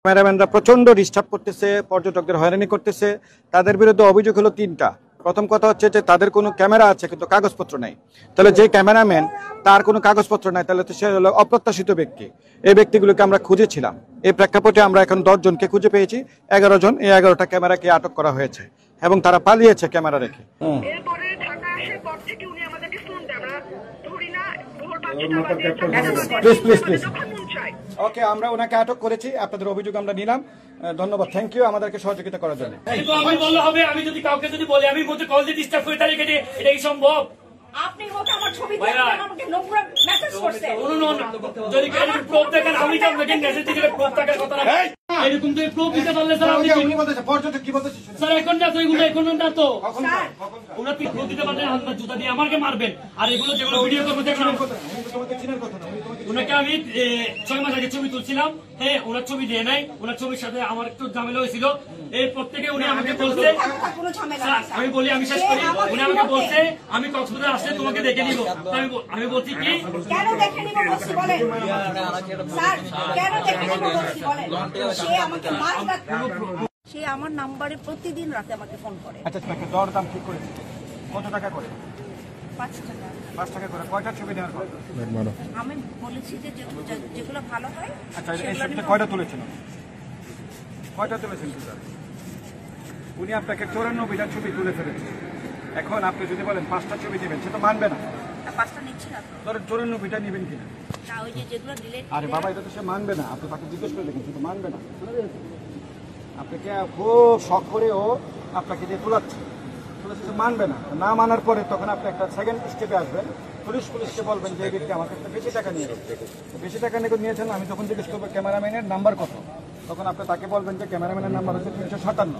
ক্যামেরাম্যানরা প্রচন্ড ডিস্টার্ব করতেছে, পর্যটকদের হয়রানি করতেছে। তাদের বিরুদ্ধে অভিযোগ হলো 3টা। প্রথম কথা হচ্ছে যে তাদের কোনো ক্যামেরা আছে কিন্তু কাগজপত্র নাই। তাহলে যে ক্যামেরাম্যান তার কোনো কাগজপত্র নাই, তাহলে তো সে হলো অপ্রত্যাশিত ব্যক্তি। এই ব্যক্তিগুলোকে আমরা খুঁজেছিলাম। এই প্রেক্ষাপটে আমরা এখন 10 জনকে খুঁজে পেয়েছি, 11 জন। এই 11টা ক্যামেরাকে আটক করা হয়েছে এবং তারা পালিয়েছে ক্যামেরা রেখে। ওকে, আমরা ওনাকে আটক করেছি, আপনাদের অভিযোগ আমরা নিলাম। ধন্যবাদ, থ্যাংক ইউ আমাদেরকে সহযোগিতা করার জন্য। আমি বললে হবে, আমি যদি কাউকে যদি বলি আমি মধ্যে কল দিয়ে ডিস্টার্ব করে তাহলে এটা কি সম্ভব? আপনি মতো আমার ছবি দিয়ে আমাকে নোংরা মেসেজ করছেন। যদি কেন প্রুফ দেখেন, আমি তো আপনাকে মেসেজ দিলে প্রুফ থাকার কথা না। এরকম তো প্রুফ দিতে পারলে স্যার আপনি উনি বলতেছে পর্যটক কি বলতেছে স্যার এখন না তো এগুলো এখন না তো ওরা কি প্রুফ দিতে পারলেন? হাত জুতা দিয়ে আমাকে মারবেন। আর এগুলো যেগুলো ভিডিও করবো দেখলাম ওনাকে আমি 6 মাস আগে ছবি তুলছিলাম। হ্যাঁ, ওনার ছবি দিয়ে নাই, ওনার ছবির সাথে আমার একটু ঝামেলা হয়েছিল। এরপর থেকে উনি আমাকে বলছে, আমি বলি আমি শেষ করি, উনি আমাকে বলছে আমি কক্সবাজার আসলে তোমাকে দেখে নিব। আমি বলছি কি কেন দেখে নিব বলছি বলেন স্যার, কেন দেখে নিব বলছি বলেন। সে আমাকে সে আমার নাম্বারে প্রতিদিন রাতে আমাকে ফোন করে। আচ্ছা, তাকে দর দাম ঠিক করেছে কত টাকা করে? 5 টাকা। 5 টাকা করে। কয়টা ছবি নেওয়ার পর? আমি বলেছি যে যেগুলো ভালো হয়। আচ্ছা, এই ছবিতে কয়টা তুলেছেন? কয়টা তুলেছেন স্যার? উনি আপনাকে 94টা ছবি তুলে ফেলেছে। এখন আপনি যদি বলেন 5টা ছবি নেবেন, সে তো মানবে না। 5টা নিচ্ছি না। ধরেন 94টা নেবেন কিনা? না, ওই যে যেগুলো ডিলিট। আরে বাবা, এটা তো সে মানবে না। আপনি তাকে জিজ্ঞেস করে দেখেন, সে তো মানবে না। আপনাকে খুব শখ করে ও আপনাকে দিয়ে তোলাচ্ছে, সে মানবে না। না মানার পরে তখন আপনি একটা সেকেন্ড স্টেপে আসবেন, পুলিশকে বলবেন যে এই ব্যক্তি আমার কাছে বেশি টাকা নিয়েছে। বেশি টাকা নিয়েছেন, আমি তখন জিজ্ঞেস করবো ক্যামেরাম্যানের নাম্বার কত। তখন আপনি তাকে বলবেন যে ক্যামেরাম্যানের নাম্বার হচ্ছে 357।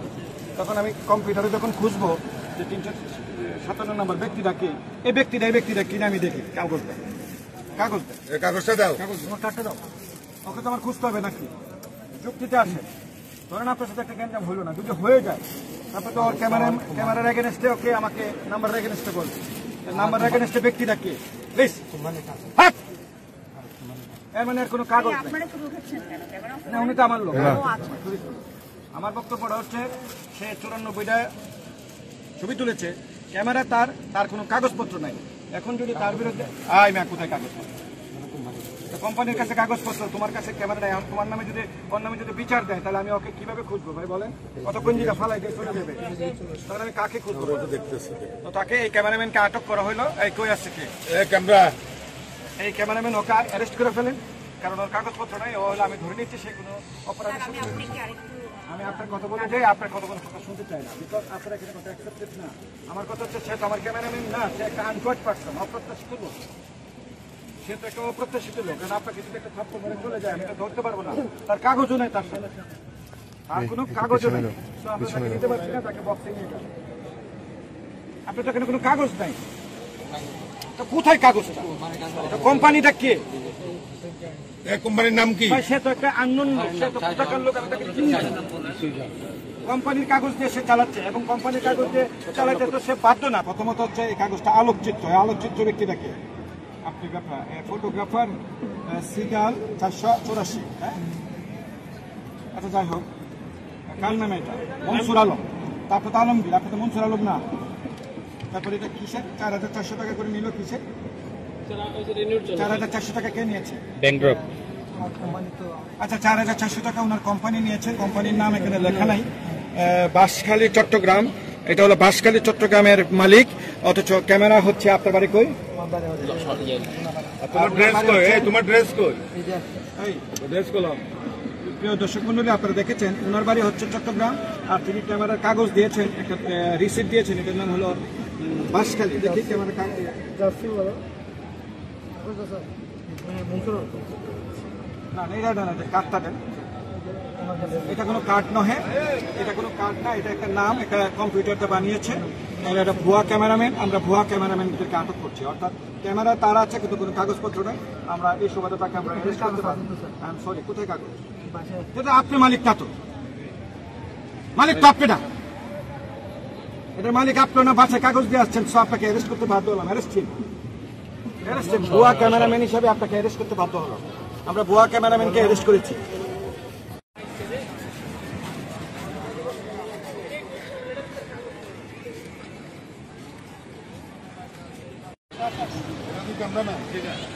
তখন আমি কম্পিউটারে যখন খুঁজবো যে 357 নম্বর ব্যক্তিটাকে, এই ব্যক্তিটা কিনে আমি দেখি কাগজটা দাও, কাগজটা দাও। ওকে তো আমার খুঁজতে হবে নাকি? যুক্তিতে আসে। ধরেন আপনার সাথে একটা গ্যাঞ্জাম হইল না, যদি হয়ে যায় তারপরে তো ওর ক্যামেরার এগেনস্টে ওকে আমাকে নাম্বার এগেনস্টে বলবে। নাম্বার এগেনস্টে ব্যক্তিটা কে? প্লিজ, এর মানে এর কোনো কাগজ না। উনি তো আমার লোক। আমার বক্তব্যটা হচ্ছে সে 94টা ছবি তুলেছে, ক্যামেরা তার কোনো কাগজপত্র নাই। এখন যদি তার বিরুদ্ধে কোথায় কাগজপত্র? কোম্পানির কাছে কাগজপত্র, তোমার কাছে ক্যামেরা নেই। তোমার নামে যদি ওর নামে যদি বিচার দেয়, তাহলে আমি ওকে কিভাবে খুঁজবো ভাই বলেন? কতক্ষণ জায়গা ফালাই দিয়ে চলে যাবে, তাহলে আমি কাকে খুঁজবো? তো তাকে, এই ক্যামেরাম্যানকে আটক করা হলো। এই কই আসছে কে? এই ক্যামেরাম্যান ওকে অ্যারেস্ট করে ফেলেন, কারণ ওর কাগজপত্র নাই। ও হলো, আমি ধরে নিচ্ছি সে কোনো অপরাধ। আমি আপনার কথা বলে যাই, আপনার কথা শুনতে চাই না, বিকজ আপনার এখানে কথা অ্যাকসেপ্টেড না। আমার কথা হচ্ছে সে তো আমার ক্যামেরাম্যান না, সে একটা আনকোয়ার্ড পার্সন, অপ্রত্যাশিত লোক। সে তো একটা অপ্রত্যাশিত লোক। কারণ আপনাকে যদি একটা থাপ্পড় মেরে চলে যায়, আমি তো ধরতে পারবো না। তার কাগজও নেই, তার সাথে আর কোনো কাগজও নেই। আমরা তাকে নিতে পারছি না, তাকে বক্সে নিয়ে যাবো। আপনার তো এখানে কোনো কাগজ নাই, তো কোথায় কাগজটা? কোম্পানিটা কে? কোম্পানির নাম কি? সে তো একটা আননোন লোক, সে তো কোথাকার লোক, আমি তাকে চিনি না। কোম্পানির কাগজ দিয়ে সে চালাচ্ছে, এবং কোম্পানির কাগজ দিয়ে চালাতে তো সে বাধ্য না। প্রথমত হচ্ছে এই কাগজটা আলোকচিত্র, আলোকচিত্র ব্যক্তিটাকে আপনি ফটোগ্রাফার সিগাল 484। হ্যাঁ, আচ্ছা যাই হোক, কার নামে এটা? মনসুর আলম। তারপর তো আলমগীর, আপনি তো মনসুর আলম না। তারপরে এটা কিসের 4400 টাকা করে নিল? কিসের 4400 টাকা কে নিয়েছে? আচ্ছা, 4400 টাকা ওনার কোম্পানি নিয়েছে। কোম্পানির নাম এখানে লেখা নাই। বাঁশখালী চট্টগ্রাম, এটা হলো বাঁশখালী চট্টগ্রামের মালিক, অথচ ক্যামেরা হচ্ছে আপনার বাড়ি কই? তোমার ড্রেস কই? প্রিয় দর্শক মন্ডলী, আপনারা দেখেছেন ওনার বাড়ি হচ্ছে চট্টগ্রাম, আর তিনি ক্যামেরার কাগজ দিয়েছেন, একটা রিসিপ্ট দিয়েছেন, এটার নাম হলো বাঁশখালী। দেখি ক্যামেরা না, কার্ডটা দেন। এটা কোনো কার্ড নহে, এটা কোনো কার্ড না, এটা একটা নাম, একটা কম্পিউটারটা বানিয়েছে। এটা ভুয়া ক্যামেরাম্যান। আমরা ভুয়া ক্যামেরাম্যানদেরকে আটক করছি, অর্থাৎ ক্যামেরা তার আছে কিন্তু কোনো কাগজপত্র নেই। আমরা এই সুবাদে তাকে আমরা অ্যারেস্ট করতে পারি। সরি, কোথায় কাগজ? যেটা আপনি মালিক না, তো মালিক তো আপনি না, এটার মালিক আপনার না। বাসায় কাগজ দিয়ে আসছেন, সো আপনাকে অ্যারেস্ট করতে বাধ্য হলাম। অ্যারেস্ট ভুয়া ক্যামেরাম্যান হিসাবে আপনাকে অ্যারেস্ট করতে বাধ্য হলাম। আমরা ভুয়া ক্যামেরাম্যানকে অ্যারেস্ট করেছি। আমরা না ঠিক আছে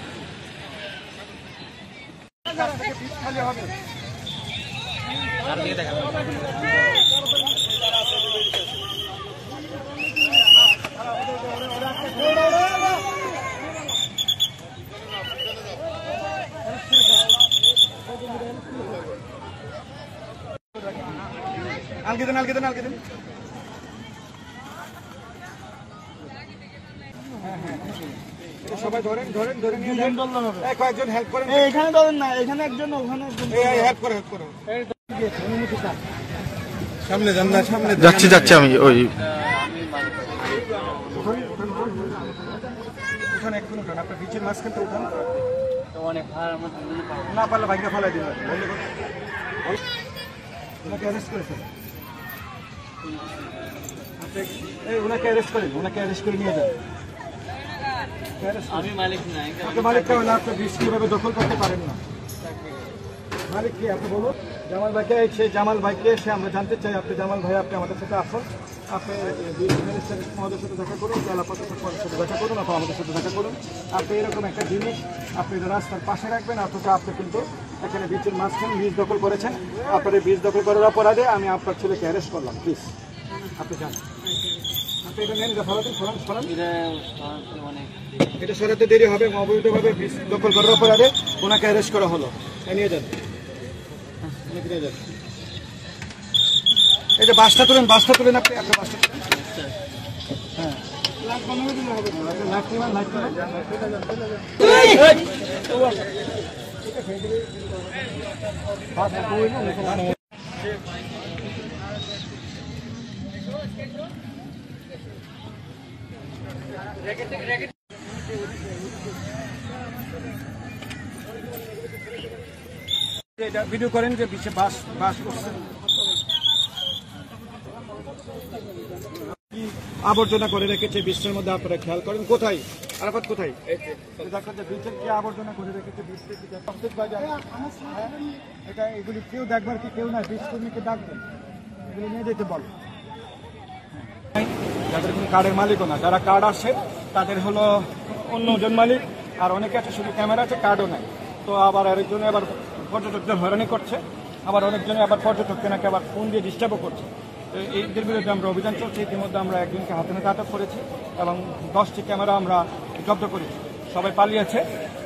খালি হবে আলকে দেন সবাই ধরেন কয়েকজন হেল্প করেন এখানে ধরেন না, এখানে একজন, ওখানে একজন। হেল্প করো সামনে যান না, সামনে যাচ্ছি আমি ওই উঠান একদম উঠান আপনার বিচের মাঝখানটা উঠান না পারলে বাইকটা ফেলাই দিন ওনাকে অ্যারেস্ট করেছেন ওনাকে অ্যারেস্ট করেন ওনাকে অ্যারেস্ট করে নিয়ে যান আমি মালিক নাই। মালিকটা হলে আপনি বীজ কিভাবে দখল করতে পারেন না মালিক কি আপনি বলুন জামাল ভাইকে সেই জামাল ভাইকে সে আমরা জানতে চাই আপনি জামাল ভাই আপনি আমাদের সাথে আসুন আপনি মিনিস্টার মহোদয়ের সাথে দেখা করুন জেলা প্রশাসক মহোদয়ের সাথে দেখা করুন অথবা আমাদের সাথে দেখা করুন আপনি এরকম একটা জিনিস আপনি রাস্তার পাশে রাখবেন অথচ আপনি কিন্তু এখানে বীজের মাঝখানে বীজ দখল করেছেন আপনার এই বীজ দখল করার অপরাধে আমি আপনার ছেলেকে অ্যারেস্ট করলাম প্লিজ আপনি যান আপনি এটা নেন ফরান এটা সরাতে দেরি হবে অবৈধভাবে বীজ দখল করার অপরাধে ওনাকে অ্যারেস্ট করা হলো নিয়ে যান এই যে বাসটা তুলেন আপনি আপনার বাসটা তুলেন হ্যাঁ ভিডিও করেন যে পিছে বাস করছে কি আবর্জনা করে রেখেছে বিশ্বের মধ্যে আপনারা খেয়াল করেন কোথায় আরাফাত কোথায় দেখেন যে বিচের কি আবর্জনা করে রেখেছে এটা এগুলি কেউ দেখবার কি কেউ না বিচ কর্মীকে ডাকবেন এগুলি নিয়ে যেতে বল যাদের কোনো কার্ডের মালিকও না যারা কার্ড আসে তাদের হলো অন্যজন মালিক আর অনেকে আছে শুধু ক্যামেরা আছে কার্ডও নাই তো আবার আরেকজনে আবার পর্যটকদের হয়রানি করছে আবার অনেকজনে আবার পর্যটককে নাকি আবার ফোন দিয়ে ডিস্টার্বও করছে এইদের বিরুদ্ধে আমরা অভিযান চলছে ইতিমধ্যে আমরা একজনকে হাতে নাতে আটক করেছি এবং 10টি ক্যামেরা আমরা জব্দ করেছি সবাই পালিয়েছে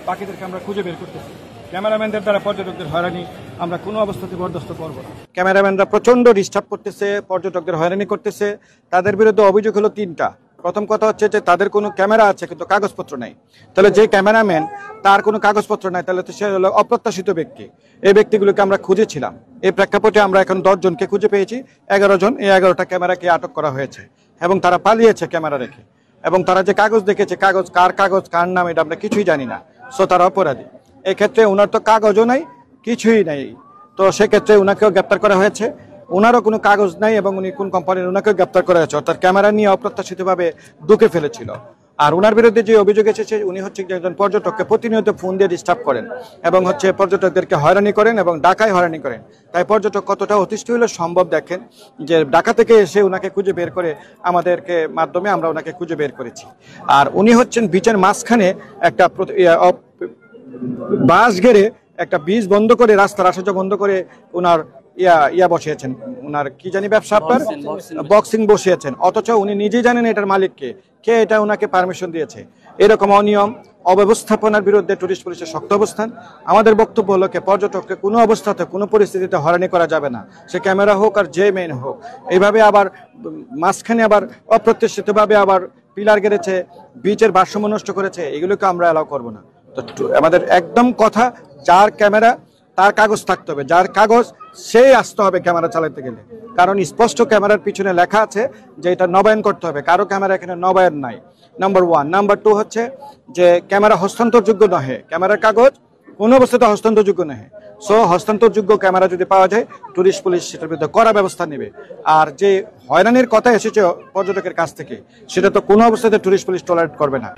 বাকিদেরকে আমরা খুঁজে বের করতেছি ক্যামেরাম্যানদের দ্বারা পর্যটকদের হয়রানি আমরা কোনো অবস্থাতে বরদাস্ত করবো না ক্যামেরাম্যানরা প্রচন্ড ডিস্টার্ব করতেছে পর্যটকদের হয়রানি করতেছে তাদের বিরুদ্ধে অভিযোগ হলো 3টা প্রথম কথা হচ্ছে যে তাদের কোনো ক্যামেরা আছে কিন্তু কাগজপত্র নাই তাহলে যে ক্যামেরাম্যান তার কোনো কাগজপত্র নাই তাহলে তো সে হলো অপ্রত্যাশিত ব্যক্তি এই ব্যক্তিগুলোকে আমরা খুঁজেছিলাম এই প্রেক্ষাপটে আমরা এখন 10 জনকে খুঁজে পেয়েছি 11 জন এই 11টা ক্যামেরাকে আটক করা হয়েছে এবং তারা পালিয়েছে ক্যামেরা রেখে এবং তারা যে কাগজ দেখেছে কাগজ কার নাম এটা আমরা কিছুই জানি না সো তারা অপরাধী এক্ষেত্রে ওনার তো কাগজও নাই কিছুই নাই তো সেক্ষেত্রে ওনাকেও গ্রেপ্তার করা হয়েছে ওনারও কোনো কাগজ নাই এবং উনি কোন কোম্পানির ওনাকেও গ্রেপ্তার করা হয়েছে অর্থাৎ ক্যামেরা নিয়ে অপ্রত্যাশিতভাবে ঢুকে ফেলেছিল আর ওনার বিরুদ্ধে যে অভিযোগ এসেছে উনি হচ্ছে একজন পর্যটককে প্রতিনিয়ত ফোন দিয়ে ডিস্টার্ব করেন এবং হচ্ছে পর্যটকদেরকে হয়রানি করেন এবং ঢাকায় হয়রানি করেন তাই পর্যটক কতটা অতিষ্ঠ হলে সম্ভব দেখেন যে ঢাকা থেকে এসে ওনাকে খুঁজে বের করে আমাদেরকে মাধ্যমে আমরা ওনাকে খুঁজে বের করেছি আর উনি হচ্ছেন বিচের মাঝখানে একটা বাস ঘেরে একটা বীজ বন্ধ করে রাস্তার আসা বন্ধ করে ওনার ইয়া বসিয়েছেন ওনার কি জানি ব্যবসা আপনার বক্সিং বসিয়েছেন অথচ উনি নিজেই জানেন এটার মালিককে কে এটা ওনাকে পারমিশন দিয়েছে এরকম অনিয়ম অব্যবস্থাপনার বিরুদ্ধে টুরিস্ট পুলিশের শক্ত অবস্থান আমাদের বক্তব্য হলো পর্যটককে কোনো অবস্থাতে কোনো পরিস্থিতিতে হয়রানি করা যাবে না সে ক্যামেরা হোক আর যে মেইন হোক এইভাবে আবার মাঝখানে আবার অপ্রত্যাশিতভাবে আবার পিলার গেড়েছে বিচের ভারসাম্য নষ্ট করেছে এগুলোকে আমরা অ্যালাউ করবো না তো আমাদের একদম কথা যার ক্যামেরা তার কাগজ থাকতে হবে যার কাগজ সেই আসতে হবে ক্যামেরা চালাতে গেলে কারণ স্পষ্ট ক্যামেরার পিছনে লেখা আছে যে এটা নবায়ন করতে হবে কারো ক্যামেরা এখানে নবায়ন নাই নাম্বার 1 নাম্বার 2 হচ্ছে যে ক্যামেরা হস্তান্তরযোগ্য নহে ক্যামেরার কাগজ কোনো অবস্থাতে হস্তান্তরযোগ্য নহে সো হস্তান্তরযোগ্য ক্যামেরা যদি পাওয়া যায় টুরিস্ট পুলিশ সেটার বিরুদ্ধে কড়া ব্যবস্থা নেবে আর যে হয়রানির কথা এসেছে পর্যটকের কাছ থেকে সেটা তো কোনো অবস্থাতে টুরিস্ট পুলিশ টলারেট করবে না